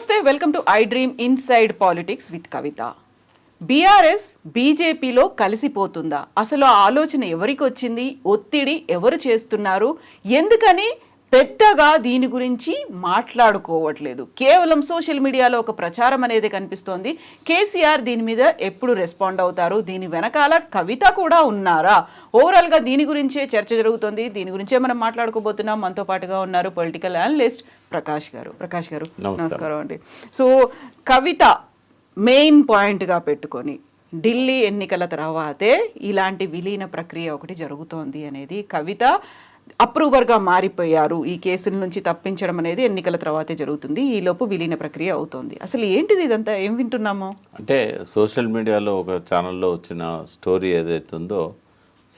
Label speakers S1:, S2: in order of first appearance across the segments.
S1: నమస్తే, welcome to I dream inside politics with Kavitha. BRS బీజేపీలో కలిసిపోతుందా? అసలు ఆ ఆలోచన ఎవరికి వచ్చింది? ఒత్తిడి ఎవరు చేస్తున్నారు? ఎందుకని పెద్దగా దీని గురించి మాట్లాడుకోవట్లేదు? కేవలం సోషల్ మీడియాలో ఒక ప్రచారం అనేది కనిపిస్తోంది. కేసీఆర్ దీని మీద ఎప్పుడు రెస్పాండ్ అవుతారు? దీని వెనకాల కవిత కూడా ఉన్నారా? ఓవరాల్గా దీని గురించే చర్చ జరుగుతుంది. దీని గురించే మనం మాట్లాడుకోబోతున్నాం. మనతో పాటుగా ఉన్నారు పొలిటికల్ అనలిస్ట్ ప్రకాష్ గారు. నమస్కారం అండి. సో కవిత మెయిన్ పాయింట్గా పెట్టుకొని ఢిల్లీ ఎన్నికల తర్వాతే ఇలాంటి విలీన ప్రక్రియ ఒకటి జరుగుతోంది అనేది, కవిత అప్రూవర్గా మారిపోయారు, ఈ కేసుల నుంచి తప్పించడం అనేది ఎన్నికల తర్వాతే జరుగుతుంది, ఈలోపు విలీన ప్రక్రియ అవుతోంది. అసలు ఏంటిది ఇదంతా? ఏం వింటున్నాము
S2: అంటే సోషల్ మీడియాలో ఒక ఛానల్లో వచ్చిన స్టోరీ ఏదైతే ఉందో,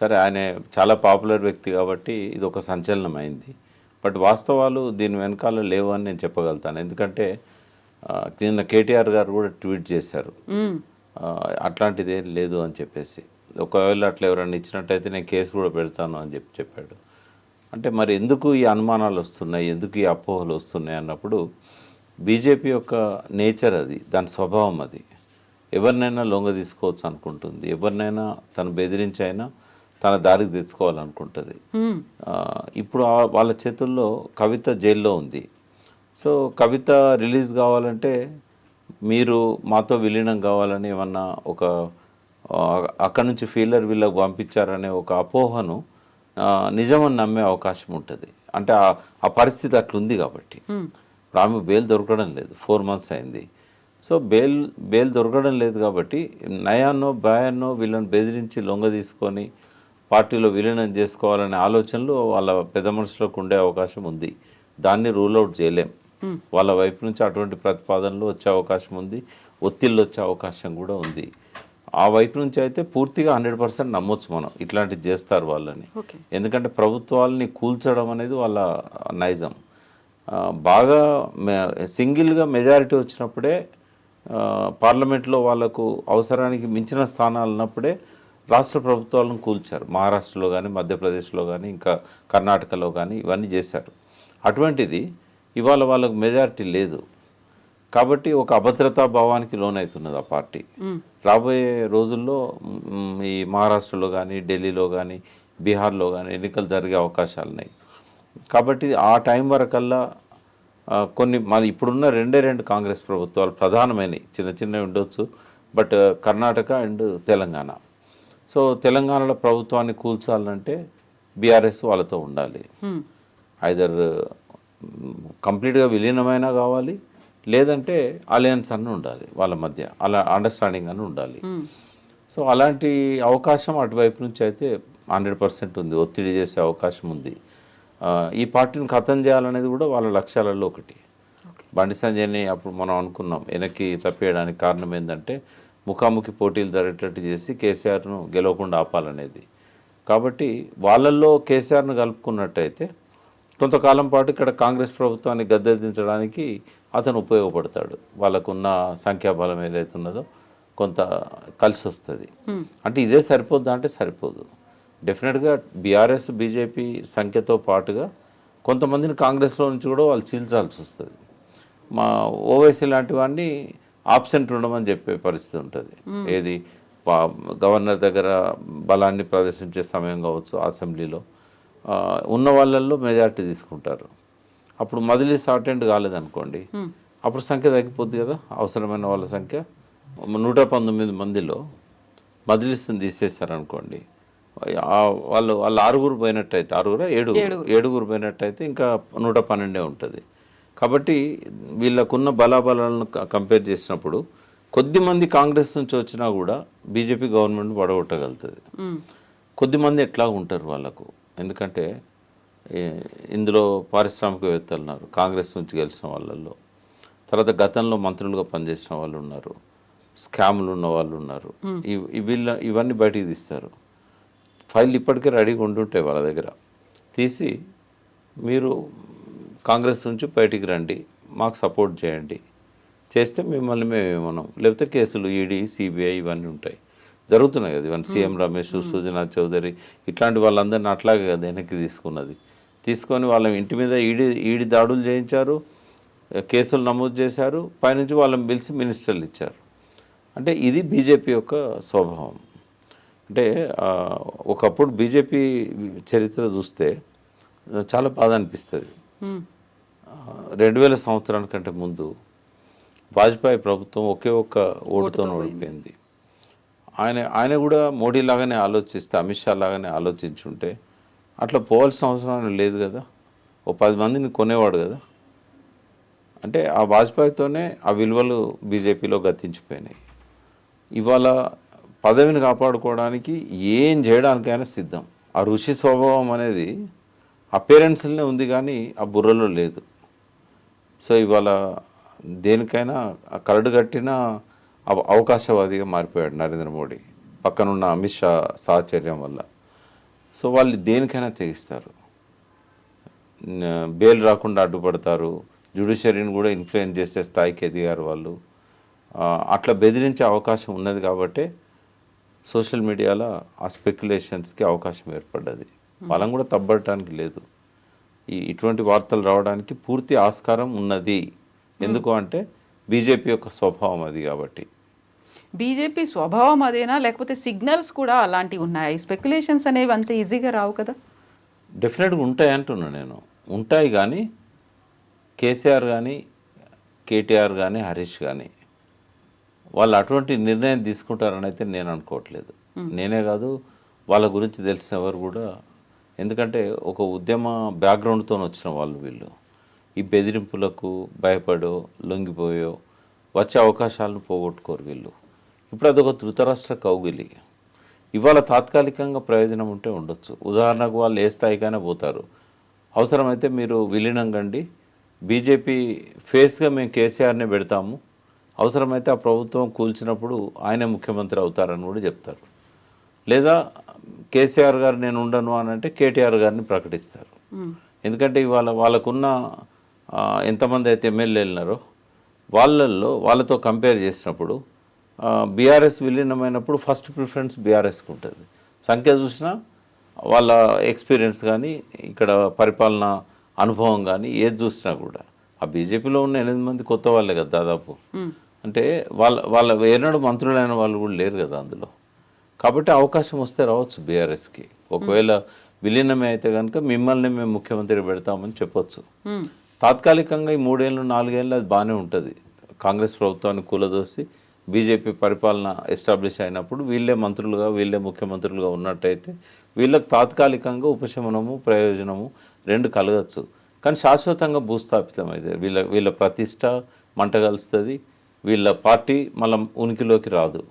S2: సరే ఆయన చాలా పాపులర్ వ్యక్తి కాబట్టి ఇది ఒక సంచలనం అయింది. బట్ వాస్తవాలు దీని వెనకాల లేవు అని నేను చెప్పగలుగుతాను. ఎందుకంటే నిన్న కేటీఆర్ గారు కూడా ట్వీట్ చేశారు అట్లాంటిది ఏం లేదు అని చెప్పేసి. ఒకవేళ అట్లా ఎవరైనా ఇచ్చినట్టయితే నేను కేసు కూడా పెడతాను అని చెప్పాడు. అంటే మరి ఎందుకు ఈ అనుమానాలు వస్తున్నాయి, ఎందుకు ఈ అపోహలు వస్తున్నాయి అన్నప్పుడు, బీజేపీ యొక్క నేచర్ అది, దాని స్వభావం అది. ఎవరినైనా లొంగ తీసుకోవచ్చు అనుకుంటుంది, ఎవరినైనా తను బెదిరించైనా తన దారికి తెచ్చుకోవాలనుకుంటుంది. ఇప్పుడు వాళ్ళ చేతుల్లో కవిత జైల్లో ఉంది. సో కవిత రిలీజ్ కావాలంటే మీరు మాతో విలీనం కావాలని ఏమన్నా ఒక అక్కడి నుంచి ఫీలర్ వీళ్ళకు పంపించారనే ఒక అపోహను నిజమని నమ్మే అవకాశం ఉంటుంది. అంటే ఆ పరిస్థితి అట్లుంది కాబట్టి. ఇప్పుడు ఆమె బెయిల్ దొరకడం లేదు, 4 months అయింది. సో బెయిల్ దొరకడం లేదు కాబట్టి నయాన్నో భయాన్నో వీళ్ళని బెదిరించి లొంగ తీసుకొని పార్టీలో విలీనం చేసుకోవాలనే ఆలోచనలు వాళ్ళ పెద్ద మనుషులకు ఉండే అవకాశం ఉంది. దాన్ని రూల్ అవుట్ చేయలేం. వాళ్ళ వైపు నుంచి అటువంటి ప్రతిపాదనలు వచ్చే అవకాశం ఉంది, ఒత్తిళ్ళు వచ్చే అవకాశం కూడా ఉంది. ఆ వైపు నుంచి అయితే పూర్తిగా 100% నమ్మొచ్చు మనం, ఇట్లాంటివి చేస్తారు వాళ్ళని. ఎందుకంటే ప్రభుత్వాలని కూల్చడం అనేది వాళ్ళ నైజం. బాగా సింగిల్గా మెజారిటీ వచ్చినప్పుడే పార్లమెంట్లో వాళ్ళకు అవసరానికి మించిన స్థానాలు ఉన్నప్పుడే రాష్ట్ర ప్రభుత్వాలను కూల్చారు. మహారాష్ట్రలో కానీ, మధ్యప్రదేశ్లో కానీ, ఇంకా కర్ణాటకలో కానీ ఇవన్నీ చేశారు. అటువంటిది ఇవాళ వాళ్ళకు మెజారిటీ లేదు కాబట్టి ఒక అభద్రతా భావానికి లోనవుతున్నది ఆ పార్టీ. రాబోయే రోజుల్లో ఈ మహారాష్ట్రలో కానీ, ఢిల్లీలో కానీ, బీహార్లో కానీ ఎన్నికలు జరిగే అవకాశాలు ఉన్నాయి. కాబట్టి ఆ టైం వరకల్లా కొన్ని మన ఇప్పుడున్న 2 కాంగ్రెస్ ప్రభుత్వాలు ప్రధానమైనవి, చిన్నవి ఉండొచ్చు, but Karnataka and Telangana. So తెలంగాణలో ప్రభుత్వాన్ని కూల్చాలంటే బీఆర్ఎస్ వాళ్ళతో ఉండాలి. ఐదర్ కంప్లీట్గా విలీనమైనా కావాలి, లేదంటే అలయన్స్ అన్న ఉండాలి వాళ్ళ మధ్య, అలా అండర్స్టాండింగ్ అని ఉండాలి. సో అలాంటి అవకాశం అటువైపు నుంచి అయితే 100% ఉంది, ఒత్తిడి చేసే అవకాశం ఉంది. ఈ పార్టీని ఖతం చేయాలనేది కూడా వాళ్ళ లక్ష్యాలలో ఒకటి. బండి సంజయ్ని అప్పుడు మనం అనుకున్నాం వెనక్కి తప్పేయడానికి కారణం ఏంటంటే ముఖాముఖి పోటీలు జరిగేటట్టు చేసి కేసీఆర్ను గెలవకుండా ఆపాలనేది. కాబట్టి వాళ్ళల్లో కేసీఆర్ను కలుపుకున్నట్టయితే కొంతకాలం పాటు ఇక్కడ కాంగ్రెస్ ప్రభుత్వాన్ని గద్దెదించడానికి అతను ఉపయోగపడతాడు. వాళ్ళకున్న సంఖ్యాబలం ఏదైతే ఉన్నదో కొంత కలిసి వస్తుంది. అంటే ఇదే సరిపోద్దా అంటే సరిపోదు. డెఫినెట్గా బీఆర్ఎస్ బీజేపీ సంఖ్యతో పాటుగా కొంతమందిని కాంగ్రెస్లో నుంచి కూడా వాళ్ళు చీల్చాల్సి వస్తుంది. మా ఓవైసీ లాంటి వాడిని ఆబ్సెంట్ ఉండమని చెప్పే పరిస్థితి ఉంటుంది. ఏది గవర్నర్ దగ్గర బలాన్ని ప్రదర్శించే సమయం కావచ్చు, అసెంబ్లీలో ఉన్న వాళ్ళల్లో మెజారిటీ తీసుకుంటారు. అప్పుడు మజిలీస్ అటెండ్ కాలేదనుకోండి, అప్పుడు సంఖ్య తగ్గిపోద్ది కదా. అవసరమైన వాళ్ళ సంఖ్య 119 మందిలో మజిలీస్ని తీసేశారనుకోండి, వాళ్ళు 6 పోయినట్టయితే, 7 పోయినట్టయితే ఇంకా 112 ఉంటుంది. కాబట్టి వీళ్ళకున్న బలాబలాలను కంపేర్ చేసినప్పుడు కొద్దిమంది కాంగ్రెస్ నుంచి వచ్చినా కూడా బీజేపీ గవర్నమెంట్ పడగొట్టగలుగుతుంది. కొద్దిమంది ఎట్లా ఉంటారు వాళ్ళకు, ఎందుకంటే ఇందులో పారిశ్రామికవేత్తలు ఉన్నారు కాంగ్రెస్ నుంచి గెలిచిన వాళ్ళల్లో, తర్వాత గతంలో మంత్రులుగా పనిచేసిన వాళ్ళు ఉన్నారు, స్కాములు ఉన్న వాళ్ళు ఉన్నారు. ఇవన్నీ బయటికి తీస్తారు. ఫైల్ ఇప్పటికే రెడీగా ఉంటుంటాయి వాళ్ళ దగ్గర. తీసి మీరు కాంగ్రెస్ నుంచి బయటికి రండి, మాకు సపోర్ట్ చేయండి, చేస్తే మిమ్మల్ని మేమేమన్నాం, లేకపోతే కేసులు ఈడీ సిబిఐ ఇవన్నీ ఉంటాయి, జరుగుతున్నాయి కదా. ఇవన్నీ సీఎం రమేష్, సుజనా చౌదరి ఇట్లాంటి వాళ్ళందరినీ అట్లాగే కదా వెనక్కి తీసుకున్నది. తీసుకొని వాళ్ళ ఇంటి మీద ఈడీ దాడులు చేయించారు, కేసులు నమోదు చేశారు, పైనుంచి వాళ్ళని పిలిచి మినిస్టర్లు ఇచ్చారు. అంటే ఇది బీజేపీ యొక్క స్వభావం. అంటే ఒకప్పుడు బీజేపీ చరిత్ర చూస్తే చాలా బాధ అనిపిస్తుంది. 2000 సంవత్సరానికంటే ముందు వాజ్పేయి ప్రభుత్వం ఒకే ఒక్క ఓటుతో ఓడిపోయింది. ఆయన కూడా మోడీ లాగానే ఆలోచిస్తే, అమిత్ షా లాగానే ఆలోచించుంటే అట్లా పోవాల్సిన అవసరం లేదు కదా. ఓ 10 మందిని కొనేవాడు కదా. అంటే ఆ వాజ్పేయితోనే ఆ విలువలు బీజేపీలో గతించిపోయినాయి. ఇవాళ పదవిని కాపాడుకోవడానికి ఏం చేయడానికైనా సిద్ధం. ఆ ఋషి స్వభావం అనేది అపేరెన్స్లోనే ఉంది కానీ ఆ బుర్రలో లేదు. సో ఇవాళ దేనికైనా కరడు కట్టిన అవకాశవాదిగా మారిపోయాడు నరేంద్ర మోడీ, పక్కనున్న అమిత్ షా సాహచర్యం వల్ల. సో వాళ్ళు దేనికైనా తెగిస్తారు, బెయిల్ రాకుండా అడ్డుపడతారు, జ్యుడిషియరీని కూడా ఇన్ఫ్లుయెన్స్ చేసే స్థాయికి ఎదిగారు వాళ్ళు. అట్లా బెదిరించే అవకాశం ఉన్నది కాబట్టి సోషల్ మీడియాలో ఆ స్పెక్యులేషన్స్కి అవకాశం ఏర్పడ్డది. వాళ్ళని కూడా తప్పడానికి లేదు. ఇటువంటి వార్తలు రావడానికి పూర్తి ఆస్కారం ఉన్నది. ఎందుకు అంటే బీజేపీ యొక్క స్వభావం అది కాబట్టి.
S1: బీజేపీ స్వభావం అదేనా, లేకపోతే సిగ్నల్స్ కూడా అలాంటివి ఉన్నాయి? స్పెక్యులేషన్స్ అనేవి అంత ఈజీగా రావు కదా.
S2: డెఫినెట్గా ఉంటాయి అంటున్నా నేను. ఉంటాయి కానీ కేసీఆర్ కానీ, కేటీఆర్ కానీ, హరీష్ కానీ వాళ్ళు అటువంటి నిర్ణయం తీసుకుంటారని అయితే నేను అనుకోవట్లేదు. నేనే కాదు, వాళ్ళ గురించి తెలిసిన ఎవరు కూడా. ఎందుకంటే ఒక ఉద్యమ బ్యాక్గ్రౌండ్తో వచ్చిన వాళ్ళు వీళ్ళు. ఈ బెదిరింపులకు భయపడో లొంగిపోయో వచ్చే అవకాశాలను పోగొట్టుకోరు వీళ్ళు. ఇప్పుడు అదొక ధృతరాష్ట్ర కౌగిలి. ఇవాళ తాత్కాలికంగా ప్రయోజనం ఉంటే ఉండొచ్చు. ఉదాహరణకు వాళ్ళు ఏ స్థాయికైనా పోతారు. అవసరమైతే మీరు విలీనం కండి, బీజేపీ ఫేస్గా మేము కేసీఆర్నే పెడతాము, అవసరమైతే ఆ ప్రభుత్వం కూల్చినప్పుడు ఆయనే ముఖ్యమంత్రి అవుతారని కూడా చెప్తారు. లేదా కేసీఆర్ గారు నేను ఉండను అని అంటే కేటీఆర్ గారిని ప్రకటిస్తారు. ఎందుకంటే ఇవాళ వాళ్ళకున్న ఎంతమంది అయితే ఎమ్మెల్యేలు ఉన్నారో వాళ్ళతో కంపేర్ చేసినప్పుడు బీఆర్ఎస్ విలీనమైనప్పుడు ఫస్ట్ ప్రిఫరెన్స్ బీఆర్ఎస్కి ఉంటుంది. సంఖ్య చూసినా వాళ్ళ ఎక్స్పీరియన్స్ కానీ ఇక్కడ పరిపాలన అనుభవం కానీ ఏది చూసినా కూడా ఆ బీజేపీలో ఉన్న 8 మంది కొత్త వాళ్ళే కదా దాదాపు. అంటే వాళ్ళ ఏనాడు మంత్రులైన వాళ్ళు కూడా లేరు కదా అందులో. కాబట్టి అవకాశం వస్తే రావచ్చు బీఆర్ఎస్కి. ఒకవేళ విలీనమే అయితే కనుక మిమ్మల్ని మేము ముఖ్యమంత్రి పెడతామని చెప్పొచ్చు. తాత్కాలికంగా ఈ 3 ఏళ్ళు 4 ఏళ్ళు అది బాగానే ఉంటుంది. కాంగ్రెస్ ప్రభుత్వాన్ని కూలదోసి బీజేపీ పరిపాలన ఎస్టాబ్లిష్ అయినప్పుడు వీళ్ళే మంత్రులుగా వీళ్ళే ముఖ్యమంత్రులుగా ఉన్నట్టయితే వీళ్ళకి తాత్కాలికంగా ఉపశమనము ప్రయోజనము 2 కలగచ్చు. కానీ శాశ్వతంగా భూస్థాపితం అయితే వీళ్ళ ప్రతిష్ట మంట కలుస్తుంది, వీళ్ళ పార్టీ మళ్ళీ ఉనికిలోకి రాదు.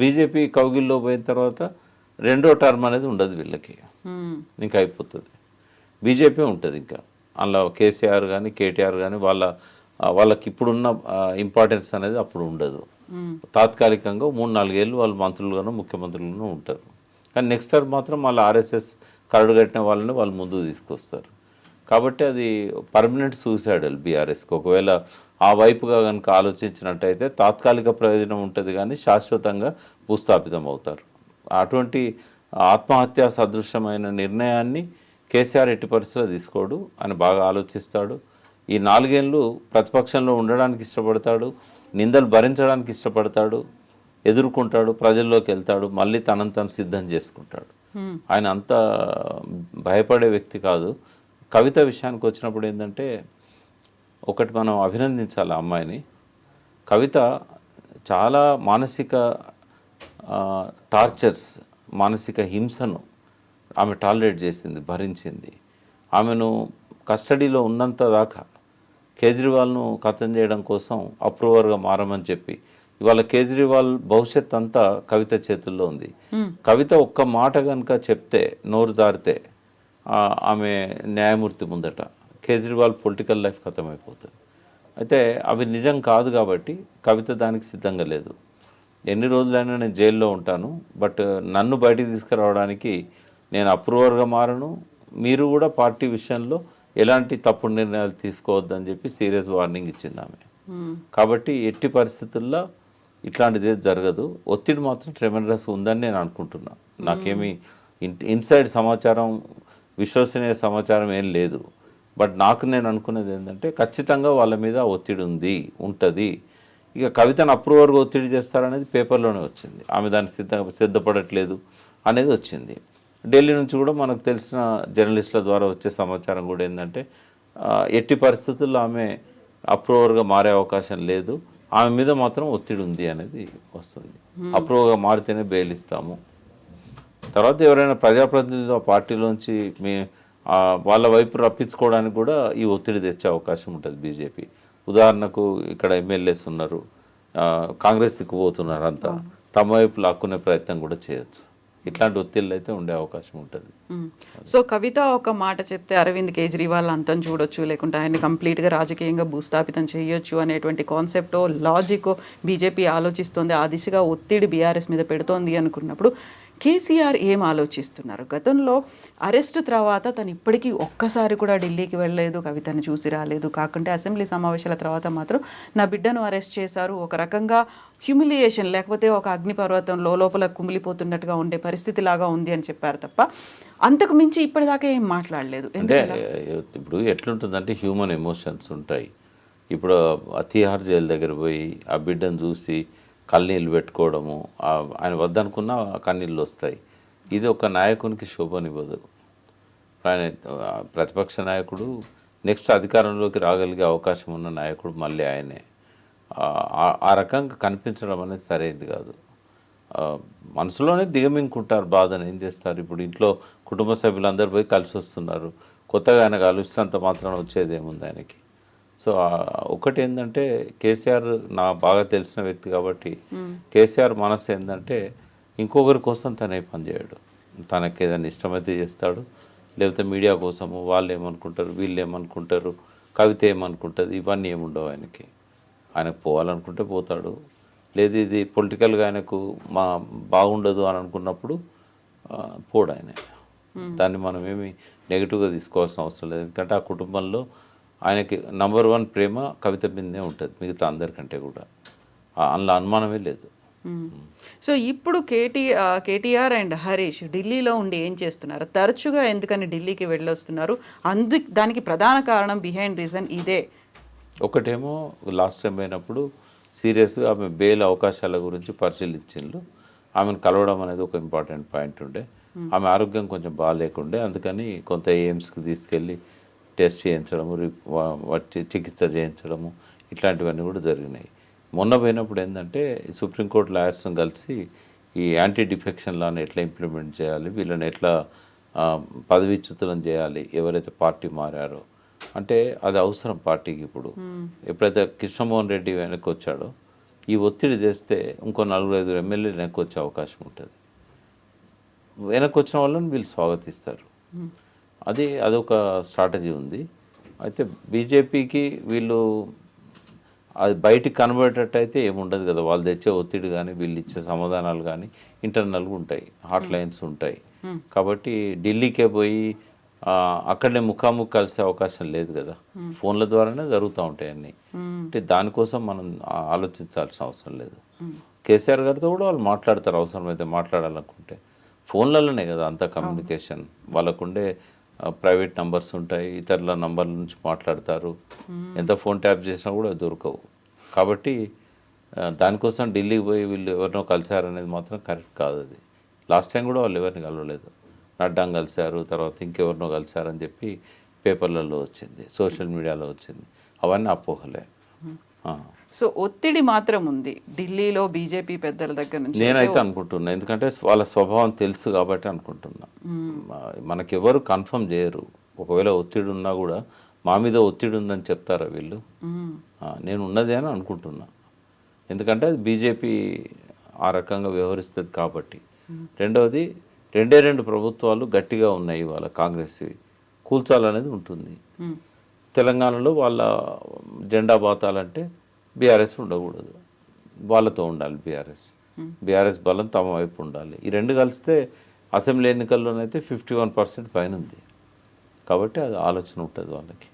S2: బీజేపీ కౌగిల్లో పోయిన తర్వాత 2వ టర్మ్ అనేది ఉండదు వీళ్ళకి, ఇంకా అయిపోతుంది. బీజేపీ ఉంటుంది ఇంకా. అందులో కేసీఆర్ కానీ కేటీఆర్ కానీ వాళ్ళకి ఇప్పుడున్న ఇంపార్టెన్స్ అనేది అప్పుడు ఉండదు. తాత్కాలికంగా 3-4 ఏళ్ళు వాళ్ళు మంత్రులుగానో ముఖ్యమంత్రులుగానో ఉంటారు. కానీ నెక్స్ట్ టర్మ్ మాత్రం వాళ్ళ ఆర్ఎస్ఎస్ కరడు కట్టిన వాళ్ళని వాళ్ళు ముందుకు తీసుకొస్తారు. కాబట్టి అది పర్మనెంట్ సూసైడల్ బీఆర్ఎస్కి. ఒకవేళ ఆ వైపుగా కనుక ఆలోచించినట్టయితే తాత్కాలిక ప్రయోజనం ఉంటుంది కానీ శాశ్వతంగా భూస్థాపితం అవుతారు. అటువంటి ఆత్మహత్యా సదృశమైన నిర్ణయాన్ని కేసీఆర్ ఎట్టి పరిస్థితిలో తీసుకోడు. ఆయన బాగా ఆలోచిస్తాడు. ఈ 4 ఏళ్ళు ప్రతిపక్షంలో ఉండడానికి ఇష్టపడతాడు, నిందలు భరించడానికి ఇష్టపడతాడు, ఎదుర్కొంటాడు, ప్రజల్లోకి వెళ్తాడు, మళ్ళీ తనను తను సిద్ధం చేసుకుంటాడు. ఆయన అంత భయపడే వ్యక్తి కాదు. కవిత విషయానికి వచ్చినప్పుడు ఏంటంటే ఒకటి మనం అభినందించాలి ఆ అమ్మాయిని. కవిత చాలా మానసిక టార్చర్స్, మానసిక హింసను ఆమె టాలరేట్ చేసింది, భరించింది. ఆమెను కస్టడీలో ఉన్నంత దాకా కేజ్రీవాల్ను ఖతం చేయడం కోసం అప్రూవర్గా మారమని చెప్పి ఇవాళ కేజ్రీవాల్ భవిష్యత్ అంతా కవిత చేతుల్లో ఉంది. కవిత ఒక్క మాట కనుక చెప్తే, నోరు జారితే ఆమె న్యాయమూర్తి ముందట కేజ్రీవాల్ పొలిటికల్ లైఫ్ ఖతమైపోతుంది. అయితే అవి నిజం కాదు కాబట్టి కవిత దానికి సిద్ధంగా లేదు. ఎన్ని రోజులైనా నేను జైల్లో ఉంటాను, బట్ నన్ను బయటికి తీసుకురావడానికి నేను అప్రూవర్గా మారను, మీరు కూడా పార్టీ విషయంలో ఎలాంటి తప్పుడు నిర్ణయాలు తీసుకోవద్దని చెప్పి సీరియస్ వార్నింగ్ ఇచ్చింది ఆమె. కాబట్టి ఎట్టి పరిస్థితుల్లో ఇట్లాంటిది జరగదు. ఒత్తిడి మాత్రం ట్రెమెండస్ ఉందని నేను అనుకుంటున్నాను. నాకేమీ ఇన్సైడ్ సమాచారం, విశ్వసనీయ సమాచారం ఏం లేదు. బట్ నాకు నేను అనుకునేది ఏంటంటే ఖచ్చితంగా వాళ్ళ మీద ఒత్తిడి ఉంటుంది. ఇక కవితను అప్రూవర్గా ఒత్తిడి చేస్తారనేది పేపర్లోనే వచ్చింది. ఆమె దాన్ని సిద్ధపడట్లేదు అనేది వచ్చింది. ఢిల్లీ నుంచి కూడా మనకు తెలిసిన జర్నలిస్టుల ద్వారా వచ్చే సమాచారం కూడా ఏంటంటే ఎట్టి పరిస్థితుల్లో ఆమె అప్రూవర్గా మారే అవకాశం లేదు, ఆమె మీద మాత్రం ఒత్తిడి ఉంది అనేది వస్తుంది. అప్రూవర్గా మారితేనే బెయిల్ ఇస్తాము. తర్వాత ఎవరైనా ప్రజాప్రతినిధులు ఆ పార్టీలోంచి వాళ్ళ వైపు రప్పించుకోవడానికి కూడా ఈ ఒత్తిడి తెచ్చే అవకాశం ఉంటుంది బీజేపీ. ఉదాహరణకు ఇక్కడ ఎమ్మెల్యేస్ ఉన్నారు, కాంగ్రెస్ దిక్కుపోతున్నారు, అంతా తమ వైపు లాక్కునే ప్రయత్నం కూడా చేయొచ్చు. ఇట్లాంటి ఒత్తిళ్ళు అయితే ఉండే అవకాశం ఉంటుంది.
S1: సో కవిత ఒక మాట చెప్తే అరవింద్ కేజ్రీవాల్ అంతం చూడొచ్చు, లేకుంటే ఆయన కంప్లీట్గా రాజకీయంగా భూస్థాపితం చేయొచ్చు అనేటువంటి కాన్సెప్టో లాజికో బీజేపీ ఆలోచిస్తోంది, ఆ దిశగా ఒత్తిడి బీఆర్ఎస్ మీద పెడుతోంది అనుకున్నప్పుడు కేసీఆర్ ఏం ఆలోచిస్తున్నారు? గతంలో అరెస్ట్ తర్వాత తను ఇప్పటికీ ఒక్కసారి కూడా ఢిల్లీకి వెళ్ళలేదు, కవితను చూసి రాలేదు. కాకుంటే అసెంబ్లీ సమావేశాల తర్వాత మాత్రం నా బిడ్డను అరెస్ట్ చేశారు, ఒక రకంగా హ్యూమిలియేషన్, లేకపోతే ఒక అగ్నిపర్వతం లోపల కుమిలిపోతున్నట్టుగా ఉండే పరిస్థితి లాగా ఉంది అని చెప్పారు తప్ప అంతకు మించి ఇప్పటిదాకా ఏం మాట్లాడలేదు.
S2: అంటే ఇప్పుడు ఎట్లుంటుందంటే హ్యూమన్ ఎమోషన్స్ ఉంటాయి. ఇప్పుడు తిహార్ జైలు దగ్గర పోయి ఆ బిడ్డను చూసి కన్నీళ్ళు పెట్టుకోవడము, ఆయన వద్దనుకున్న కన్నీళ్ళు వస్తాయి. ఇది ఒక నాయకునికి శోభనివ్వదు. ఆయన ప్రతిపక్ష నాయకుడు, నెక్స్ట్ అధికారంలోకి రాగలిగే అవకాశం ఉన్న నాయకుడు మళ్ళీ ఆయనే. ఆ రకంగా కనిపించడం అనేది సరైనది కాదు. మనసులోనే దిగమింగుకుంటారు బాధను. ఏం చేస్తారు? ఇప్పుడు ఇంట్లో కుటుంబ సభ్యులందరూ పోయి కలిసి వస్తున్నారు, కొత్తగా ఆయన కలిసినంత మాత్రాన వచ్చేది ఏముంది ఆయనకి? సో ఒకటి ఏంటంటే కేసీఆర్ నా బాగా తెలిసిన వ్యక్తి కాబట్టి కేసీఆర్ మనసు ఏంటంటే ఇంకొకరి కోసం తనే పని చేయడు. తనకి ఏదైనా ఇష్టమైతే చేస్తాడు, లేకపోతే మీడియా కోసము వాళ్ళు ఏమనుకుంటారు, వీళ్ళు ఏమనుకుంటారు, కవిత ఏమనుకుంటుంది, ఇవన్నీ ఏముండవు ఆయనకి. ఆయనకు పోవాలనుకుంటే పోతాడు, లేదు ఇది పొలిటికల్గా ఆయనకు బాగుండదు అని అనుకున్నప్పుడు పోడు ఆయన. దాన్ని మనం ఏమి నెగిటివ్గా తీసుకోవాల్సిన అవసరం లేదు. ఎందుకంటే ఆ కుటుంబంలో ఆయనకి నంబర్ 1 ప్రేమ కవిత మీదనే ఉంటుంది, మిగతా అందరికంటే కూడా. అందులో అనుమానమే లేదు.
S1: సో ఇప్పుడు కేటీఆర్ అండ్ హరీష్ ఢిల్లీలో ఉండి ఏం చేస్తున్నారు? తరచుగా ఎందుకని ఢిల్లీకి వెళ్ళొస్తున్నారు? దానికి ప్రధాన కారణం, బిహైండ్ రీజన్ ఇదే.
S2: ఒకటేమో లాస్ట్ టైం అయినప్పుడు సీరియస్గా ఆమె బెయిల్ అవకాశాల గురించి పరిశీలించిండ్రు. ఆమెను కలవడం అనేది ఒక ఇంపార్టెంట్ పాయింట్ ఉండే. ఆమె ఆరోగ్యం కొంచెం బాగాలేకుండే, అందుకని కొంత ఎయిమ్స్కి తీసుకెళ్ళి టెస్ట్ చేయించడము, వచ్చి చికిత్స చేయించడము, ఇట్లాంటివన్నీ కూడా జరిగినాయి. మొన్న పోయినప్పుడు ఏంటంటే సుప్రీంకోర్టు లాయర్స్ని కలిసి ఈ యాంటీ డిఫెక్షన్ లాని ఎట్లా ఇంప్లిమెంట్ చేయాలి, వీళ్ళని ఎట్లా పదవీచ్యుతులను చేయాలి ఎవరైతే పార్టీ మారారో, అంటే అది అవసరం పార్టీకి. ఇప్పుడు ఎప్పుడైతే కృష్ణమోహన్ రెడ్డి వెనక్కి వచ్చాడో ఈ ఒత్తిడి చేస్తే ఇంకో 4-5 ఎమ్మెల్యేలు వెనక్కి వచ్చే అవకాశం ఉంటుంది. వెనక్కి వచ్చిన వాళ్ళని వీళ్ళు స్వాగతిస్తారు. అదొక స్ట్రాటజీ ఉంది. అయితే బీజేపీకి వీళ్ళు అది బయటికి కనబడేటట్టు అయితే ఏముండదు కదా. వాళ్ళు తెచ్చే ఒత్తిడి కానీ వీళ్ళు ఇచ్చే సమాధానాలు కానీ ఇంటర్నల్గా ఉంటాయి, హాట్ లైన్స్ ఉంటాయి. కాబట్టి ఢిల్లీకే పోయి అక్కడనే ముఖాముఖి కలిసే అవకాశం లేదు కదా, ఫోన్ల ద్వారానే జరుగుతూ ఉంటాయి అన్నీ. అంటే దానికోసం మనం ఆలోచించాల్సిన అవసరం లేదు. కేసీఆర్ గారితో కూడా వాళ్ళు మాట్లాడతారు, అవసరమైతే మాట్లాడాలనుకుంటే. ఫోన్లలోనే కదా అంత కమ్యూనికేషన్. వాళ్ళకుండే ప్రైవేట్ నంబర్స్ ఉంటాయి, ఇతరుల నంబర్ల నుంచి మాట్లాడతారు. ఎంత ఫోన్ ట్యాప్ చేసినా కూడా దొరకవు. కాబట్టి దానికోసం ఢిల్లీకి పోయి వీళ్ళు ఎవరినో కలిశారనేది మాత్రం కరెక్ట్ కాదు. అది లాస్ట్ టైం కూడా వాళ్ళు ఎవరిని కలవలేదు, నడ్డాను కలిశారు, తర్వాత ఇంకెవరినో కలిశారని చెప్పి పేపర్లలో వచ్చింది, సోషల్ మీడియాలో వచ్చింది. అవన్నీ అపోహలే.
S1: సో ఒత్తిడి మాత్రం ఉంది ఢిల్లీలో బీజేపీ పెద్దల దగ్గర నుంచి.
S2: నేనైతే అనుకుంటున్నా, ఎందుకంటే వాళ్ళ స్వభావం తెలుసు కాబట్టి అనుకుంటున్నా. మనకెవరు కన్ఫర్మ్ చేయరు. ఒకవేళ ఒత్తిడి ఉన్నా కూడా మా మీద ఒత్తిడి ఉందని చెప్తారా వీళ్ళు? నేను ఉన్నదే అని అనుకుంటున్నా. ఎందుకంటే అది బీజేపీ ఆ రకంగా వ్యవహరిస్తుంది కాబట్టి. రెండవది, 2 ప్రభుత్వాలు గట్టిగా ఉన్నాయి ఇవాళ కాంగ్రెస్వి, కూల్చాలనేది ఉంటుంది. తెలంగాణలో వాళ్ళ జెండా బాతాలంటే బీఆర్ఎస్ ఉండకూడదు, వాళ్ళతో ఉండాలి బీఆర్ఎస్ బలం తమ వైపు ఉండాలి. ఈ 2 కలిస్తే అసెంబ్లీ ఎన్నికల్లోనైతే 51% పైన ఉంది. కాబట్టి అది ఆలోచన ఉంటుంది వాళ్ళకి.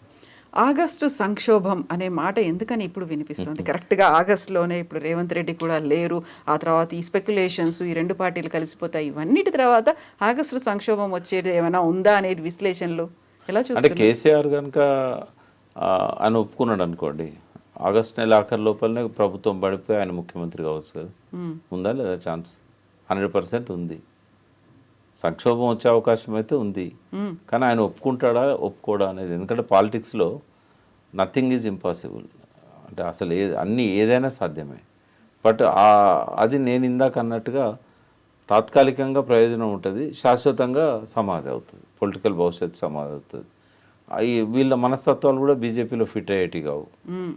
S1: ఆగస్టు సంక్షోభం అనే మాట ఎందుకని ఇప్పుడు వినిపిస్తుంది? కరెక్ట్గా ఆగస్టులోనే ఇప్పుడు రేవంత్ రెడ్డి కూడా లేరు, ఆ తర్వాత ఈ స్పెక్యులేషన్స్, ఈ 2 పార్టీలు కలిసిపోతాయి, ఇవన్నిటి తర్వాత ఆగస్టు సంక్షోభం వచ్చేది ఏమైనా ఉందా అనేది విశ్లేషణలు ఎలా
S2: అంటే
S1: చూస్తున్నారు?
S2: కేసీఆర్ కనుక ఆయన ఒప్పుకున్నాడు అనుకోండి, ఆగస్ట్ నెల ఆఖరి లోపలనే ప్రభుత్వం పడిపోయి ఆయన ముఖ్యమంత్రి కావచ్చు కదా.
S1: మ్మ్.
S2: ఉందా లేదా ఛాన్స్? 100% ఉంది. సంక్షోభం వచ్చే అవకాశం అయితే ఉంది.
S1: మ్మ్.
S2: కానీ ఆయన ఒప్పుకుంటాడా ఒప్పుకోడా అనేది, ఎందుకంటే పాలిటిక్స్లో నథింగ్ ఈజ్ ఇంపాసిబుల్. అంటే అసలు అన్నీ ఏదైనా సాధ్యమే. బట్ అది నేను ఇందాక అన్నట్టుగా తాత్కాలికంగా ప్రయోజనం ఉంటుంది, శాశ్వతంగా సమాధి అవుతుంది, పొలిటికల్ భవిష్యత్తు సమాధి అవుతుంది. వీళ్ళ మనస్తత్వాలు కూడా బీజేపీలో ఫిట్ అయ్యేటి కావు.
S1: మ్మ్.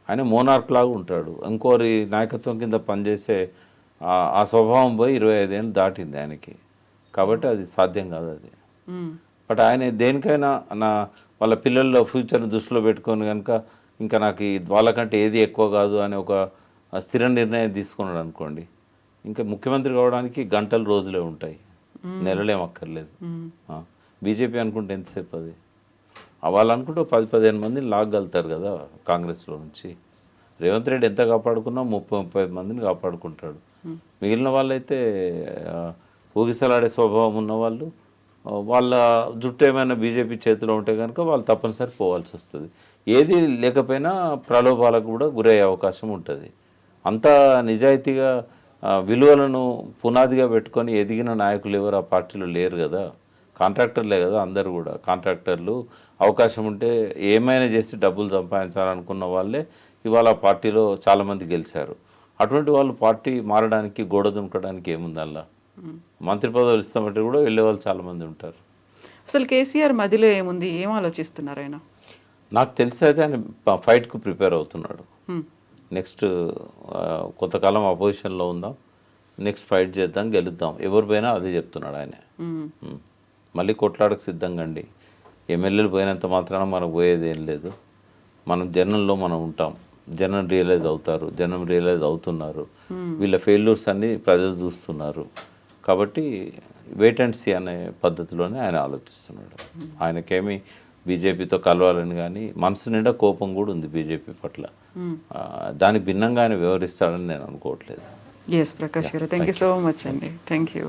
S2: ఆయన మోనార్క్ లాగా ఉంటాడు. ఇంకోరి నాయకత్వం కింద పనిచేసే ఆ స్వభావం పోయి 25 ఏళ్ళు దాటింది ఆయనకి. కాబట్టి అది సాధ్యం కాదు అది.
S1: మ్మ్.
S2: బట్ ఆయన దేనికైనా వాళ్ళ పిల్లల ఫ్యూచర్ని దృష్టిలో పెట్టుకొని కనుక ఇంకా నాకు వాళ్ళకంటే ఏది ఎక్కువ కాదు అని ఒక స్థిర నిర్ణయం తీసుకున్నాడు అనుకోండి, ఇంకా ముఖ్యమంత్రి కావడానికి గంటలు రోజులే ఉంటాయి, నెలలేం అక్కర్లేదు.
S1: మ్మ్.
S2: బీజేపీ అనుకుంటే ఎంతసేపు అది? వాళ్ళు అనుకుంటే 10-15 మందిని లాగలుగుతారు కదా కాంగ్రెస్లో నుంచి. రేవంత్ రెడ్డి ఎంత కాపాడుకున్నా 30-35 మందిని కాపాడుకుంటాడు. మిగిలిన వాళ్ళైతే ఊగిసలాడే స్వభావం ఉన్నవాళ్ళు, వాళ్ళ జుట్టు ఏమైనా బీజేపీ చేతిలో ఉంటే కనుక వాళ్ళు తప్పనిసరి పోవాల్సి వస్తుంది. ఏది లేకపోయినా ప్రలోభాలకు కూడా గురయ్యే అవకాశం ఉంటుంది. అంత నిజాయితీగా విలువలను పునాదిగా పెట్టుకొని ఎదిగిన నాయకులు ఎవరు ఆ పార్టీలో లేరు కదా. కాంట్రాక్టర్లే కదా అందరు కూడా. కాంట్రాక్టర్లు అవకాశం ఉంటే ఏమైనా చేసి డబ్బులు సంపాదించాలనుకున్న వాళ్ళే ఇవాళ పార్టీలో చాలామంది గెలిచారు. అటువంటి వాళ్ళు పార్టీ మారడానికి, గోడ దునకడానికి ఏముంది అలా? మంత్రి పదవులు ఇస్తామంటే కూడా వెళ్ళే వాళ్ళు చాలామంది ఉంటారు.
S1: అసలు కేసీఆర్ మధ్యలో ఏముంది, ఏం ఆలోచిస్తున్నారు ఆయన?
S2: నాకు తెలిసి అయితే ఆయన ఫైట్కు ప్రిపేర్ అవుతున్నాడు.
S1: మ్మ్.
S2: నెక్స్ట్ కొంతకాలం అపోజిషన్లో ఉందాం, నెక్స్ట్ ఫైట్ చేద్దాం, గెలుద్దాం, ఎవరు పోయినా అదే చెప్తున్నాడు ఆయన.
S1: మ్మ్.
S2: మళ్ళీ కొట్లాడకు సిద్ధంగా అండి. ఎమ్మెల్యేలు పోయినంత మాత్రాన మనకు పోయేది ఏం లేదు. మనం జనంలో మనం ఉంటాం, జనం రియలైజ్ అవుతారు, జనం రియలైజ్ అవుతున్నారు. వీళ్ళ ఫెయిల్యూర్స్ అన్ని ప్రజలు చూస్తున్నారు. కాబట్టి వెయిట్ అండ్ సీ అనే పద్ధతిలోనే ఆయన ఆలోచిస్తున్నాడు. ఆయనకేమీ బీజేపీతో కలవాలని కానీ, మనసు నిండా కోపం కూడా ఉంది బీజేపీ పట్ల. దానికి భిన్నంగా ఆయన వ్యవహరిస్తాడని నేను అనుకోవట్లేదు.
S1: ఎస్ ప్రకాష్ గారు, థ్యాంక్ యూ సో మచ్ అండి. Thank you.